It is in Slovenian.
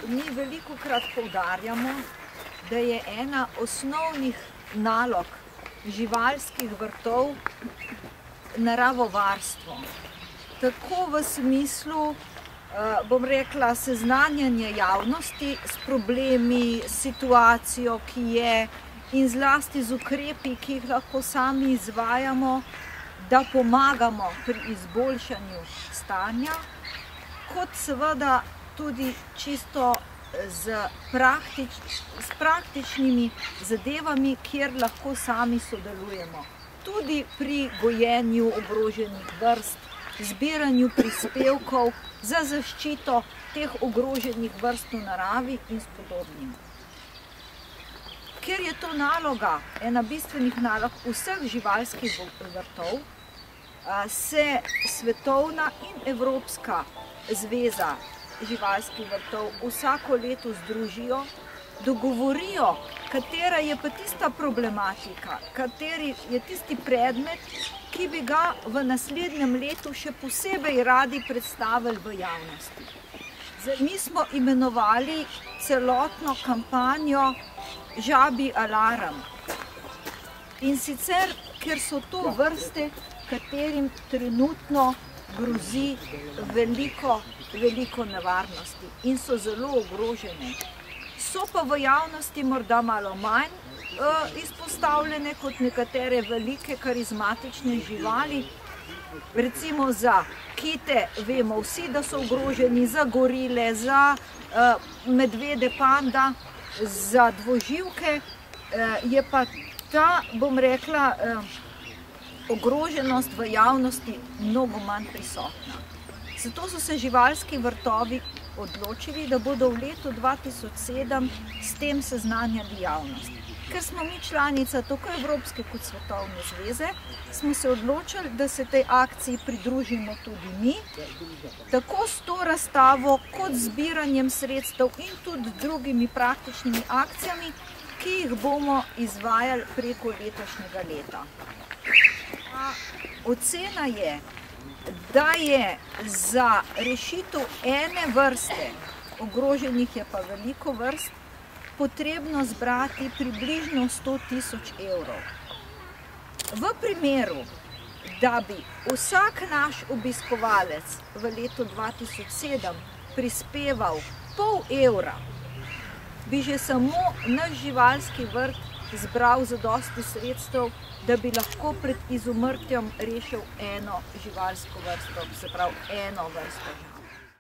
Mi velikokrat poudarjamo, da je ena osnovnih nalog živalskih vrtov naravovarstvo. Tako v smislu, bom rekla, seznanjanja javnosti s problemi, situacijo, ki je, in zlasti z ukrepi, ki jih lahko sami izvajamo, da pomagamo pri izboljšanju stanja, kot seveda tudi čisto s praktičnimi zadevami, kjer lahko sami sodelujemo. Tudi pri gojenju ogroženih vrst, zbiranju prispevkov za zaščito teh ogroženih vrst v naravi in s podobnim. Ker je to naloga, ena bistvenih nalog vseh živalskih vrtov, se Svetovna in Evropska zveza živalskih vrtov vsako leto združijo, dogovorijo, katera je pa tista problematika, kateri je tisti predmet, ki bi ga v naslednjem letu še posebej radi predstavili v javnosti. Mi smo imenovali celotno kampanjo Žabji alarm. In sicer, ker so to vrste, katerim trenutno grozi veliko nevarnosti in so zelo ogrožene. So pa v javnosti morda malo manj izpostavljene kot nekatere velike karizmatične živali. Recimo za kite vemo vsi, da so ogroženi, za gorile, za medvede, panda, za dvoživke je pa ta, bom rekla, ogroženost v javnosti mnogo manj prisotna. Zato so se živalski vrtovi odločili, da bodo v letu 2007 s tem seznanjali javnost. Ker smo mi članica tako Evropske kot Svetovne zveze, smo se odločili, da se tej akciji pridružimo tudi mi, tako s to razstavo kot zbiranjem sredstev in tudi drugimi praktičnimi akcijami, ki jih bomo izvajali preko letošnjega leta. Ocena je, da je za rešitev ene vrste, ogroženih je pa veliko vrst, potrebno zbrati približno 100 000 evrov. V primeru, da bi vsak naš obiskovalec v letu 2007 prispeval €0,5, bi že samo naš živalski vrt zbral zadosti sredstev, da bi lahko pred izumrtjem rešil eno živalsko vrsto, se pravi eno vrsto.